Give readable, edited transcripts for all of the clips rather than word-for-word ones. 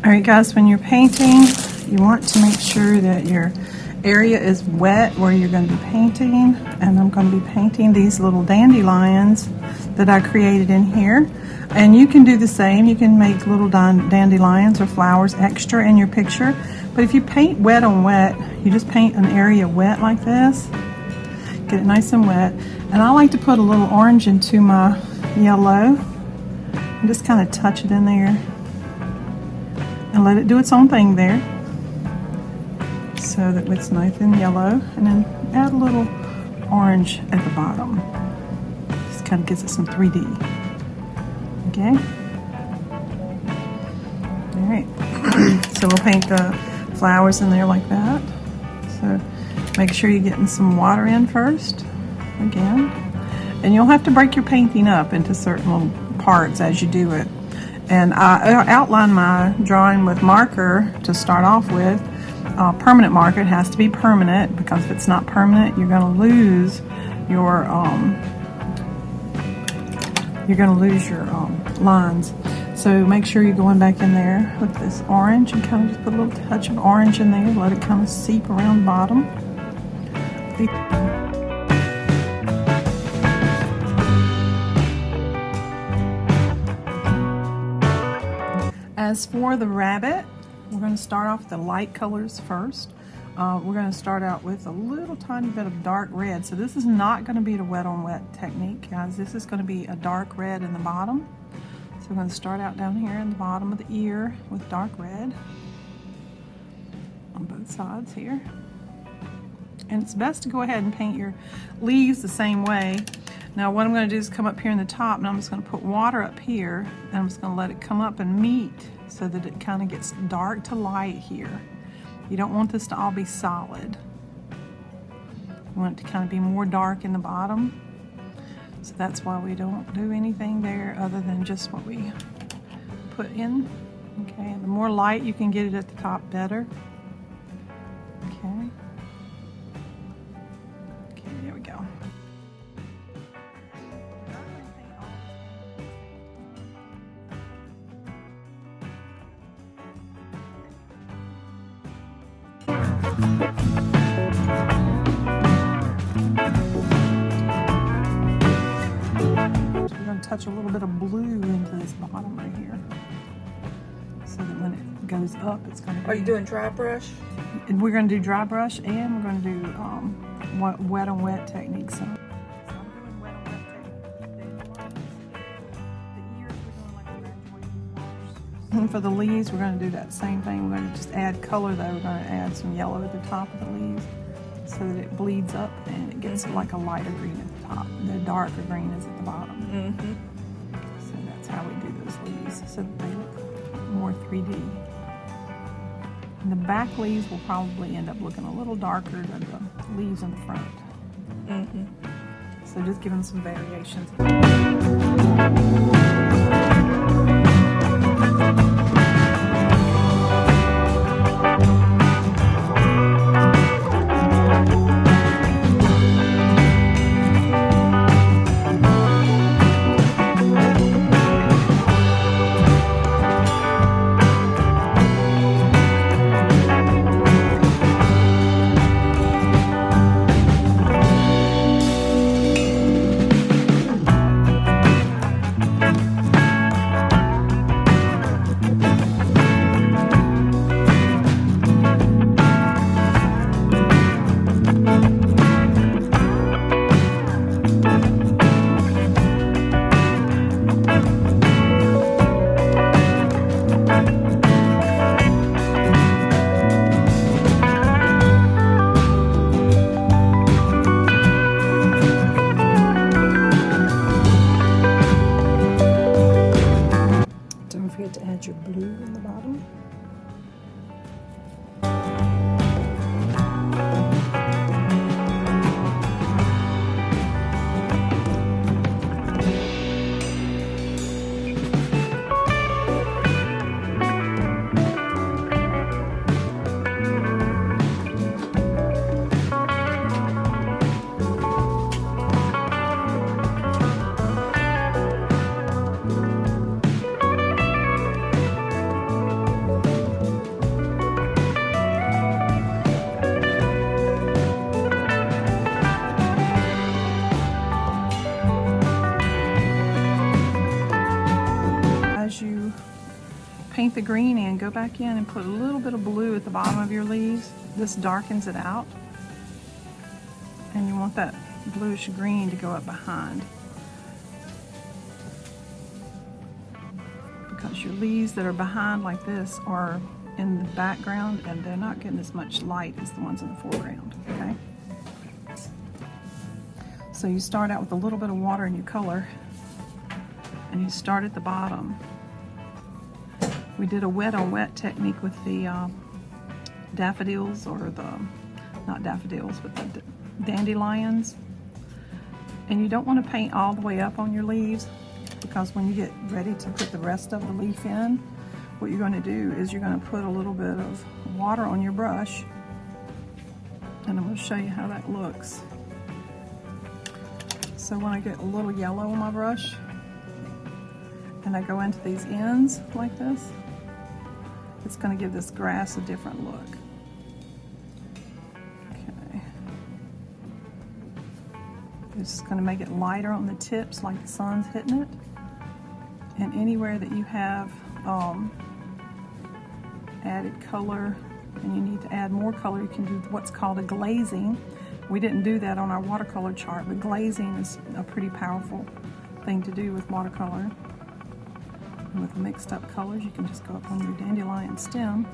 Alright guys, when you're painting, you want to make sure that your area is wet where you're going to be painting. And I'm going to be painting these little dandelions that I created in here. And you can do the same. You can make little dandelions or flowers extra in your picture. But if you paint wet on wet, you just paint an area wet like this. Get it nice and wet. And I like to put a little orange into my yellow. And just kind of touch it in there. And let it do its own thing there. So that it's nice and yellow. And then add a little orange at the bottom. Just kind of gives it some 3D. Okay? Alright. So we'll paint the flowers in there like that. So make sure you're getting some water in first. Again. And you'll have to break your painting up into certain little parts as you do it. And I outline my drawing with marker to start off with. Permanent marker. It has to be permanent, because if it's not permanent, you're going to lose your lines. So make sure you're going back in there with this orange and kind of just put a little touch of orange in there. Let it kind of seep around the bottom. As for the rabbit, we're going to start off with the light colors first. We're going to start out with a little tiny bit of dark red. So this is not going to be the wet on wet technique, guys. This is going to be a dark red in the bottom. So we're going to start out down here in the bottom of the ear with dark red on both sides here. And it's best to go ahead and paint your leaves the same way. Now what I'm going to do is come up here in the top, and I'm just going to put water up here, and I'm just going to let it come up and meet so that it kind of gets dark to light here. You don't want this to all be solid. You want it to kind of be more dark in the bottom. So that's why we don't do anything there other than just what we put in. Okay, the more light you can get it at the top, better. Okay. Okay, there we go. We're going to touch a little bit of blue into this bottom right here, so that when it goes up, it's going to be... Are you doing dry brush? And we're going to do dry brush, and we're going to do wet on wet technique. So I'm doing wet on wet technique. The ears, we're doing like a graduated wash. And for the leaves, we're going to do that same thing. We're going to just add color though. We're going to add some yellow at the top of the leaves, so that it bleeds up and it gets like a lighter green at the top. The darker green is at the bottom. So that's how we do those leaves, so that they look more 3D. And the back leaves will probably end up looking a little darker than the leaves in the front. So just give them some variations. green in, go back in and put a little bit of blue at the bottom of your leaves. This darkens it out. And you want that bluish green to go up behind. Because your leaves that are behind like this are in the background and they're not getting as much light as the ones in the foreground, okay? So you start out with a little bit of water in your color and you start at the bottom. We did a wet on wet technique with the daffodils, or the, not daffodils, but the dandelions. And you don't want to paint all the way up on your leaves, because when you get ready to put the rest of the leaf in, what you're going to do is you're going to put a little bit of water on your brush, and I'm going to show you how that looks. So when I get a little yellow on my brush and I go into these ends like this, it's going to give this grass a different look. Okay. This is going to make it lighter on the tips, like the sun's hitting it. And anywhere that you have added color and you need to add more color, you can do what's called a glazing. We didn't do that on our watercolor chart, but glazing is a pretty powerful thing to do with watercolor. And with mixed up colors, you can just go up on your dandelion stem.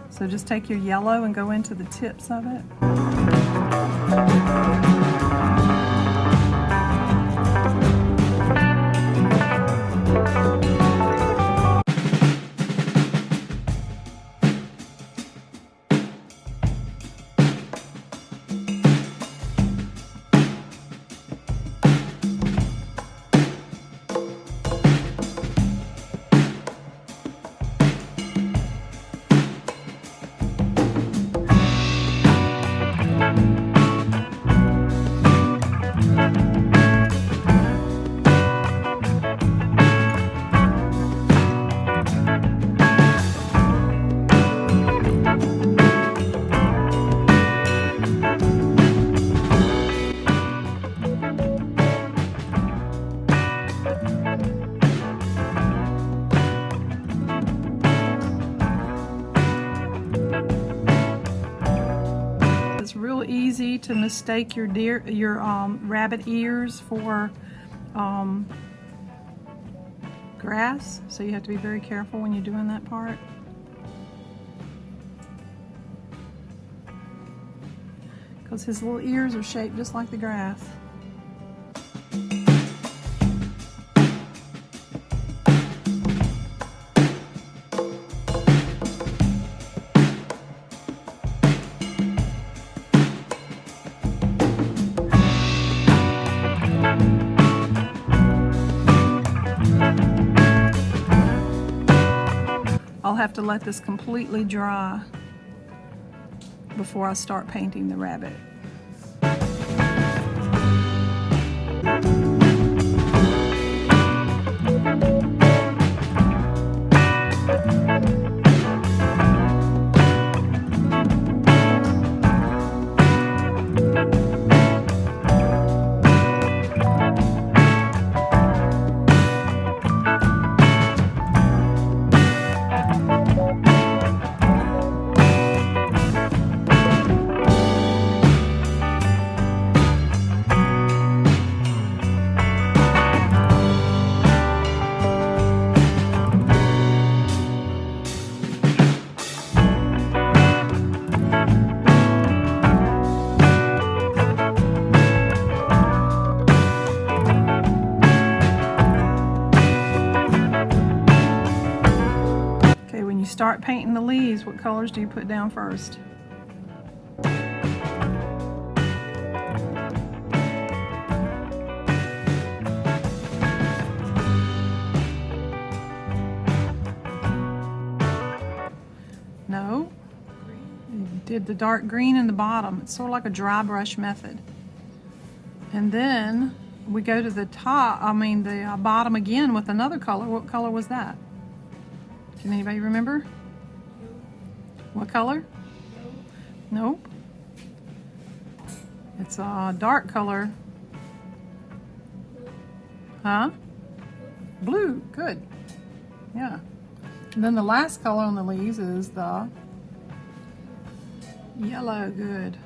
So just take your yellow and go into the tips of it. It's real easy to mistake your rabbit ears for grass, so you have to be very careful when you're doing that part. Because his little ears are shaped just like the grass. I'll have to let this completely dry before I start painting the rabbit. Start painting the leaves, what colors do you put down first? No, you did the dark green in the bottom. It's sort of like a dry brush method. And then we go to the the bottom again with another color. What color was that? Can anybody remember? What color? Nope. It's a dark color. Huh? Blue, good. Yeah. And then the last color on the leaves is the yellow, good.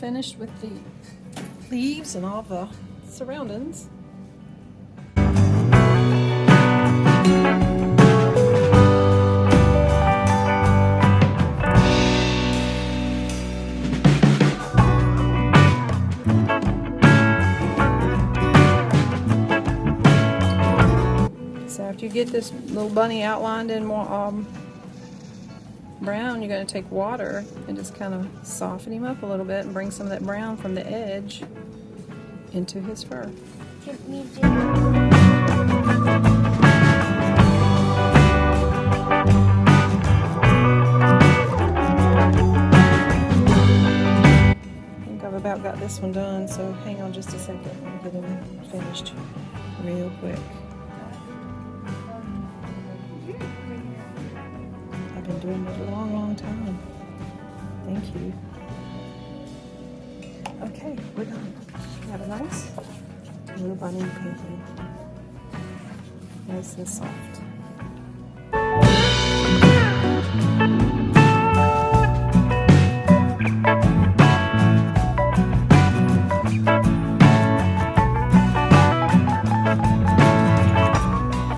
Finished with the leaves and all the surroundings. So after you get this little bunny outlined in more brown, you're going to take water and just kind of soften him up a little bit and bring some of that brown from the edge into his fur. Give me I think I've about got this one done, so hang on just a second. Let me get him finished real quick. I've been doing it a long, long time. Thank you. Okay, we're done. Have a nice little bunny painting. Nice and soft.